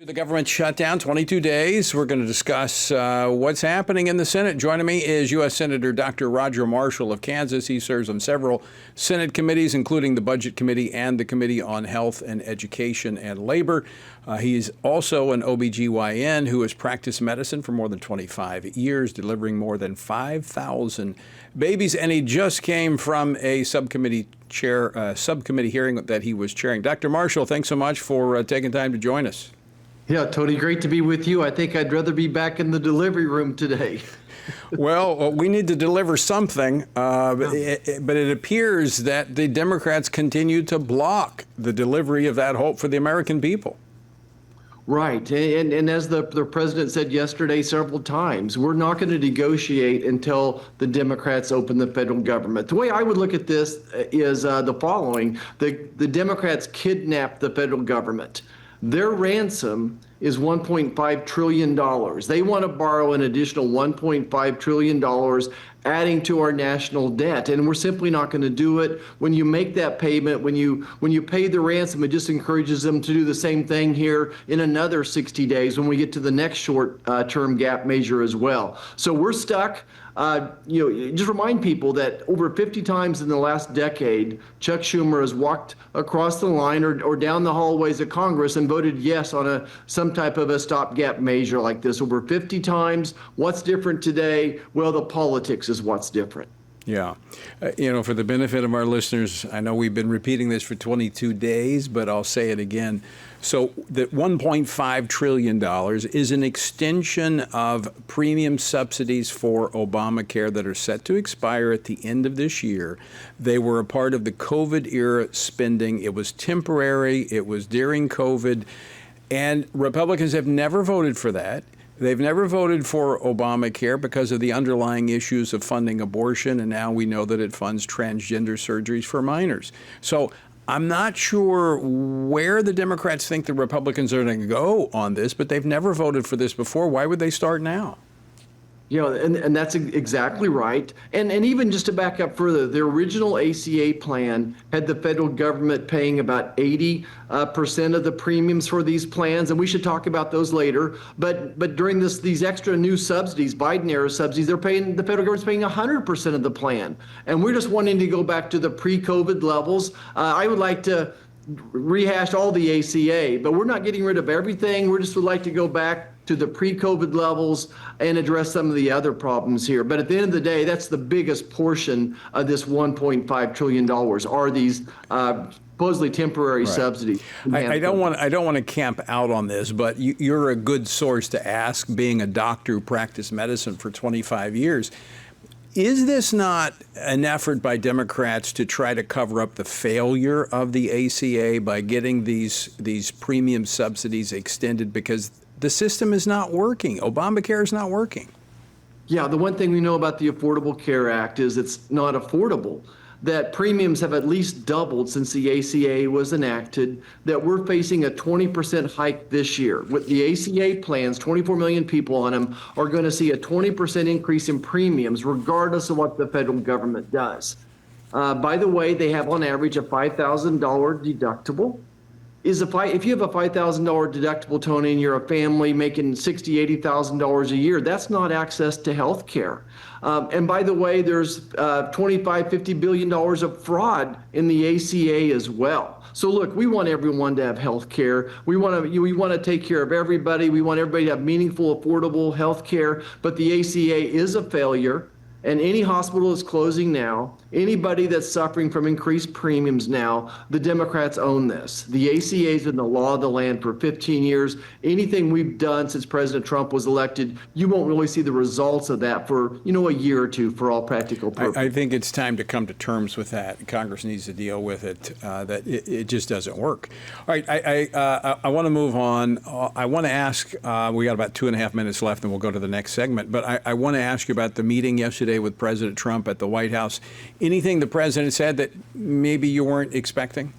The government shutdown, 22 days. We're going to discuss what's happening in the Senate. Joining me is U.S. Senator Dr. Roger Marshall of Kansas. He serves on several Senate committees, including the Budget Committee and the Committee on Health and Education and Labor. He's also an OBGYN who has practiced medicine for more than 25 years, delivering more than 5,000 babies. And he just came from a subcommittee hearing that he was chairing. Dr. Marshall, thanks so much for taking time to join us. Yeah, Tony, great to be with you. I think I'd rather be back in the delivery room today. Well, we need to deliver something, but it appears that the Democrats continue to block the delivery of that hope for the American people. Right. And as the president said yesterday several times, we're not going to negotiate until the Democrats open the federal government. The way I would look at this is the following. The Democrats kidnapped the federal government. Their ransom is $1.5 trillion. They want to borrow an additional $1.5 trillion, adding to our national debt. And we're simply not going to do it. When you make that payment, when you pay the ransom, it just encourages them to do the same thing here in another 60 days when we get to the next short-term gap measure as well. So we're stuck. Just remind people that over 50 times in the last decade, Chuck Schumer has walked across the line or down the hallways of Congress and voted yes on some type of a stopgap measure like this. Over 50 times. What's different today? Well, the politics is what's different. Yeah. For the benefit of our listeners, I know we've been repeating this for 22 days, but I'll say it again. So the $1.5 trillion is an extension of premium subsidies for Obamacare that are set to expire at the end of this year. They were a part of the COVID era spending. It was temporary. It was during COVID. And Republicans have never voted for that. They've never voted for Obamacare because of the underlying issues of funding abortion, and now we know that it funds transgender surgeries for minors. So I'm not sure where the Democrats think the Republicans are going to go on this, but they've never voted for this before. Why would they start now? And that's exactly right. And even just to back up further, the original ACA plan had the federal government paying about 80% of the premiums for these plans, and we should talk about those later. But during these extra new subsidies, Biden-era subsidies, the federal government's paying 100% of the plan. And we're just wanting to go back to the pre-COVID levels. I would like to rehash all the ACA, but we're not getting rid of everything. We just would like to go back to the pre-COVID levels and address some of the other problems here. But at the end of the day, that's the biggest portion of this $1.5 trillion are these supposedly temporary subsidies. I don't want to camp out on this, but you're a good source to ask, being a doctor who practiced medicine for 25 years. Is this not an effort by Democrats to try to cover up the failure of the ACA by getting these premium subsidies extended because the system is not working? Obamacare is not working. Yeah, the one thing we know about the Affordable Care Act is it's not affordable, that premiums have at least doubled since the ACA was enacted, that we're facing a 20% hike this year. With the ACA plans, 24 million people on them are going to see a 20% increase in premiums regardless of what the federal government does. By the way, they have on average a $5,000 deductible. If you have a $5,000 deductible, Tony, and you're a family making $60,000, $80,000 a year, that's not access to health care. And by the way, there's $25–50 billion of fraud in the ACA as well. So look, we want everyone to have health care. We want to take care of everybody. We want everybody to have meaningful, affordable health care. But the ACA is a failure. And any hospital is closing now. Anybody that's suffering from increased premiums now, the Democrats own this. The ACA is in the law of the land for 15 years. Anything we've done since President Trump was elected, you won't really see the results of that for, a year or two for all practical purposes. I think it's time to come to terms with that. Congress needs to deal with it, that it just doesn't work. All right, I want to move on. I want to ask, we got about 2.5 minutes left and we'll go to the next segment, but I want to ask you about the meeting yesterday with President Trump at the White House. Anything the president said that maybe you weren't expecting?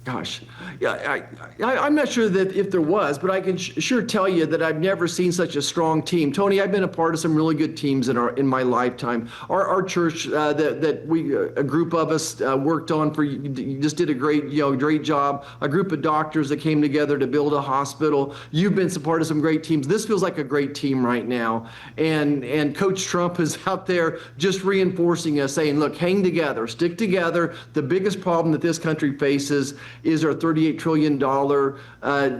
Gosh, yeah, I'm not sure that if there was, but I can sure tell you that I've never seen such a strong team. Tony, I've been a part of some really good teams in my lifetime. Our church that we a group of us worked on for you just did a great job. A group of doctors that came together to build a hospital. You've been a part of some great teams. This feels like a great team right now, and Coach Trump is out there just reinforcing us, saying, "Look, hang together, stick together." The biggest problem that this country faces is our $38 trillion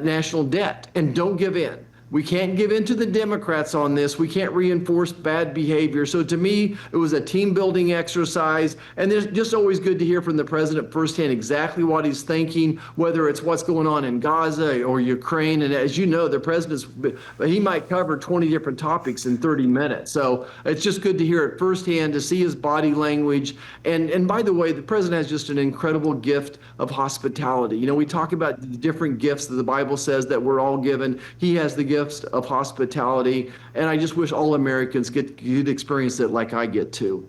national debt. And don't give in. We can't give in to the Democrats on this. We can't reinforce bad behavior. So to me, it was a team building exercise. And it's just always good to hear from the president firsthand exactly what he's thinking, whether it's what's going on in Gaza or Ukraine. And as you know, the he might cover 20 different topics in 30 minutes. So it's just good to hear it firsthand, to see his body language. And by the way, the president has just an incredible gift of hospitality. You know, we talk about the different gifts that the Bible says that we're all given. He has the gifts of hospitality, and I just wish all Americans could experience it like I get to.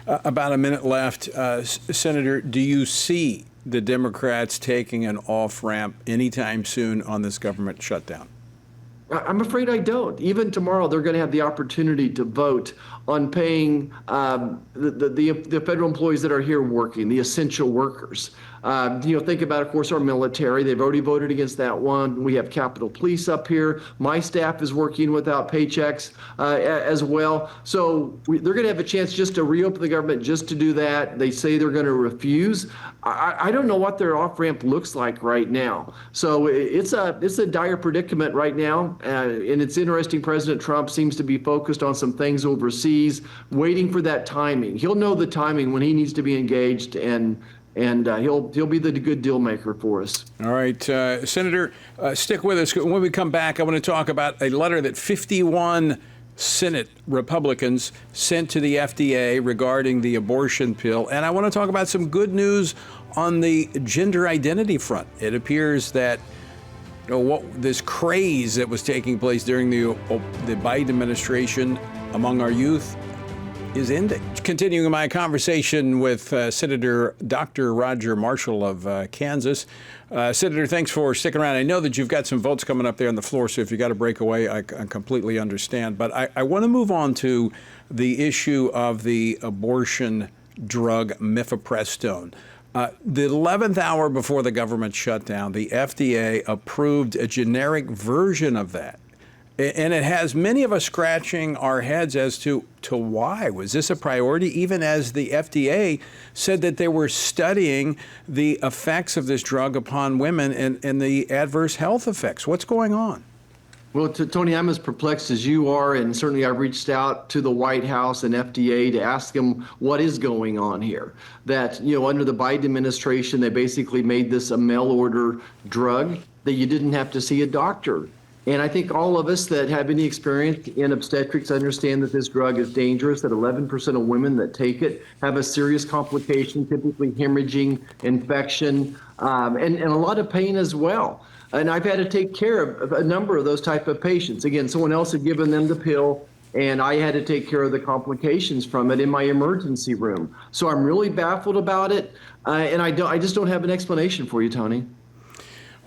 About a minute left. Senator, do you see the Democrats taking an off-ramp anytime soon on this government shutdown? I'm afraid I don't. Even tomorrow, they're going to have the opportunity to vote on paying the federal employees that are here working, the essential workers. Think about, of course, our military. They've already voted against that one. We have Capitol Police up here. My staff is working without paychecks as well. So they're going to have a chance just to reopen the government just to do that. They say they're going to refuse. I don't know what their off-ramp looks like right now. So it's a dire predicament right now. And it's interesting, President Trump seems to be focused on some things overseas, waiting for that timing. He'll know the timing when he needs to be engaged, and he'll be the good deal maker for us. All right, Senator, stick with us. When we come back, I want to talk about a letter that 51 Senate Republicans sent to the FDA regarding the abortion pill. And I want to talk about some good news on the gender identity front. It appears that this craze that was taking place during the Biden administration among our youth is ending. Continuing my conversation with Senator Dr. Roger Marshall of Kansas. Senator, thanks for sticking around. I know that you've got some votes coming up there on the floor, so if you got to break away, I completely understand. But I want to move on to the issue of the abortion drug mifepristone. The 11th hour before the government shutdown, the FDA approved a generic version of that. And it has many of us scratching our heads as to why. Was this a priority, even as the FDA said that they were studying the effects of this drug upon women and the adverse health effects? What's going on? Well, Tony, I'm as perplexed as you are, and certainly I reached out to the White House and FDA to ask them what is going on here. That, under the Biden administration, they basically made this a mail-order drug that you didn't have to see a doctor. And I think all of us that have any experience in obstetrics understand that this drug is dangerous, that 11% of women that take it have a serious complication, typically hemorrhaging, infection, and a lot of pain as well. And I've had to take care of a number of those type of patients. Again, someone else had given them the pill, and I had to take care of the complications from it in my emergency room. So I'm really baffled about it, and I just don't have an explanation for you, Tony.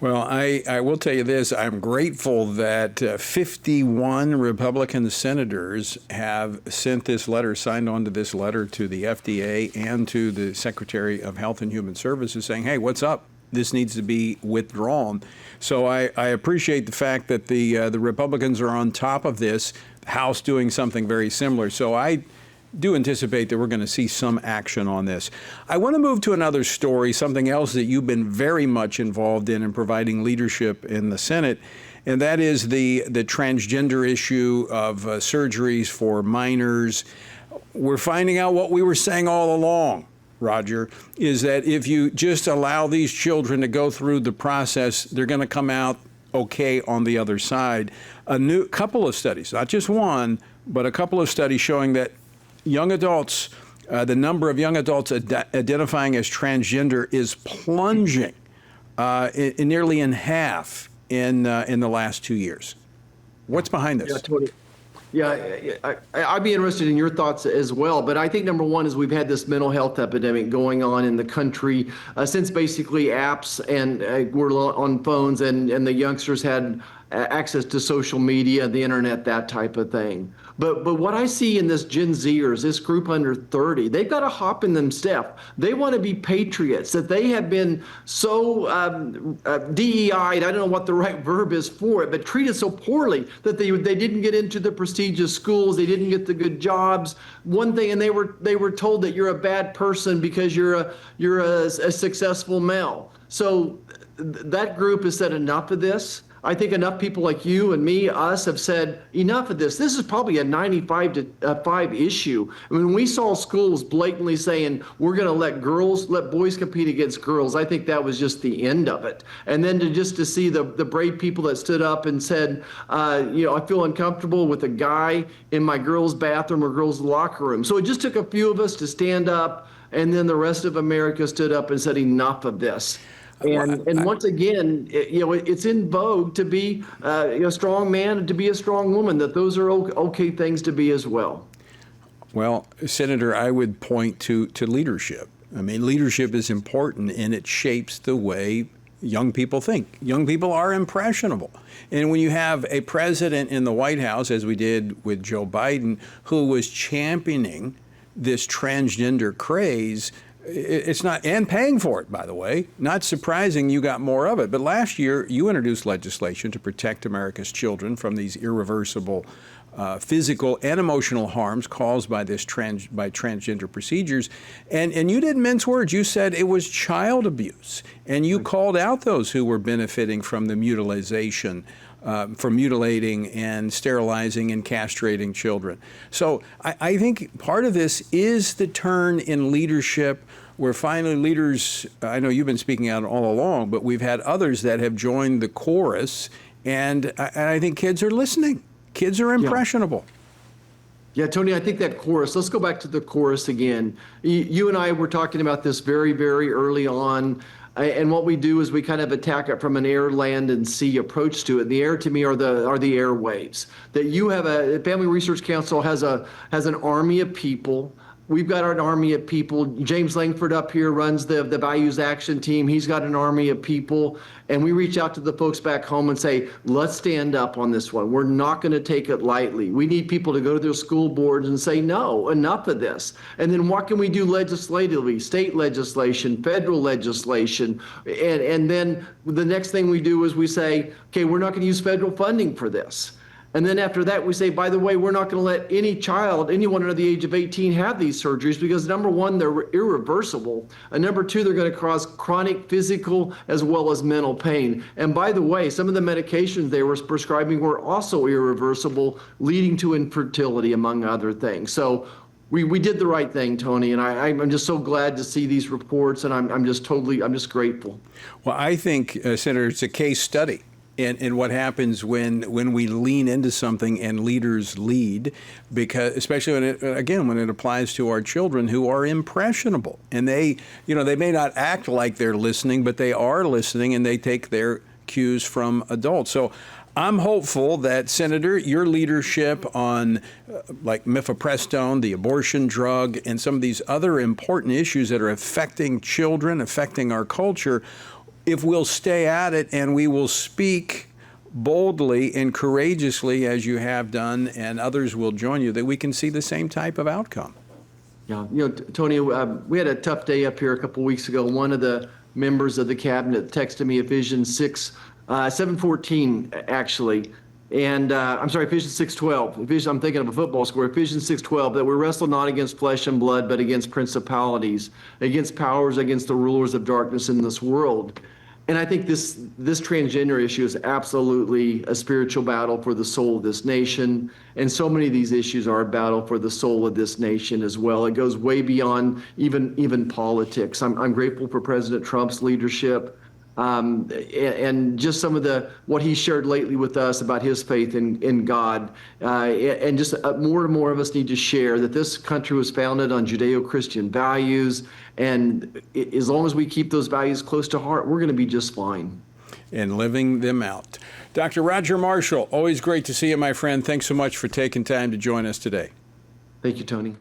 Well, I will tell you this. I'm grateful that 51 Republican senators have sent this letter, signed on to this letter to the FDA and to the Secretary of Health and Human Services saying, hey, what's up? This needs to be withdrawn. So I appreciate the fact that the Republicans are on top of this, the House doing something very similar. So I do anticipate that we're going to see some action on this. I want to move to another story, something else that you've been very much involved in providing leadership in the Senate, and that is the transgender issue of surgeries for minors. We're finding out what we were saying all along, Roger, is that if you just allow these children to go through the process, they're going to come out okay on the other side. A new couple of studies, not just one, but a couple of studies showing that young adults, the number of young adults identifying as transgender is plunging nearly in half in the last 2 years. What's behind this? Yeah, Tony. Yeah, I'd be interested in your thoughts as well. But I think number one is we've had this mental health epidemic going on in the country since basically apps and were on phones and the youngsters had access to social media, the internet, that type of thing. But what I see in this Gen Zers, this group under 30, they've got to hop in them step. They want to be patriots. That they have been so DEI'd, I don't know what the right verb is for it, but treated so poorly that they didn't get into the prestigious schools, they didn't get the good jobs. One thing, and they were told that you're a bad person because you're a successful male. So that group has said enough of this. I think enough people like you and me, us, have said enough of this. This is probably a 95 to 5 issue. I mean, when we saw schools blatantly saying we're going to let boys compete against girls, I think that was just the end of it. And then to see the brave people that stood up and said, I feel uncomfortable with a guy in my girls' bathroom or girls' locker room. So it just took a few of us to stand up, and then the rest of America stood up and said enough of this. And once again, it's in vogue to be a strong man and to be a strong woman, that those are okay things to be as well. Well, Senator, I would point to leadership. I mean, leadership is important, and it shapes the way young people think. Young people are impressionable. And when you have a president in the White House, as we did with Joe Biden, who was championing this transgender craze, it's not, and paying for it, by the way. Not surprising you got more of it. But last year, you introduced legislation to protect America's children from these irreversible physical and emotional harms caused by transgender procedures. And you didn't mince words. You said it was child abuse. And you called out those who were benefiting from the mutilation, from mutilating and sterilizing and castrating children. So I think part of this is the turn in leadership, where finally leaders, I know you've been speaking out all along, but we've had others that have joined the chorus, and I think kids are listening. Kids are impressionable. Yeah, Tony, I think that chorus, let's go back to the chorus again. You and I were talking about this very, very early on. And what we do is we kind of attack it from an air, land, and sea approach to it. The air, to me, are the airwaves. That you have Family Research Council has an army of people. We've got an army of people. James Langford up here runs the Values Action Team. He's got an army of people. And we reach out to the folks back home and say, let's stand up on this one. We're not going to take it lightly. We need people to go to their school boards and say, no, enough of this. And then what can we do legislatively? State legislation, federal legislation. And then the next thing we do is we say, okay, we're not going to use federal funding for this. And then after that, we say, by the way, we're not going to let anyone under the age of 18 have these surgeries because, number one, they're irreversible. And number two, they're going to cause chronic physical as well as mental pain. And by the way, some of the medications they were prescribing were also irreversible, leading to infertility, among other things. So we did the right thing, Tony, and I'm just so glad to see these reports, and I'm just grateful. Well, I think, Senator, it's a case study. And what happens when we lean into something and leaders lead, because especially when it applies to our children who are impressionable, and they may not act like they're listening, but they are listening, and they take their cues from adults. So I'm hopeful that, Senator, your leadership on like mifepristone, the abortion drug, and some of these other important issues that are affecting children, affecting our culture, if we'll stay at it and we will speak boldly and courageously as you have done, and others will join you, that we can see the same type of outcome. Yeah, Tony, we had a tough day up here a couple weeks ago. One of the members of the cabinet texted me Ephesians 7:14 actually, and I'm sorry, Ephesians 6:12. I'm thinking of a football score. Ephesians 6:12, that we wrestle not against flesh and blood, but against principalities, against powers, against the rulers of darkness in this world. And I think this transgender issue is absolutely a spiritual battle for the soul of this nation. And so many of these issues are a battle for the soul of this nation as well. It goes way beyond even politics. I'm grateful for President Trump's leadership. And just some of what he shared lately with us about his faith in God. And just more and more of us need to share that this country was founded on Judeo-Christian values. And as long as we keep those values close to heart, we're going to be just fine. and living them out. Dr. Roger Marshall, always great to see you, my friend. Thanks so much for taking time to join us today. Thank you, Tony.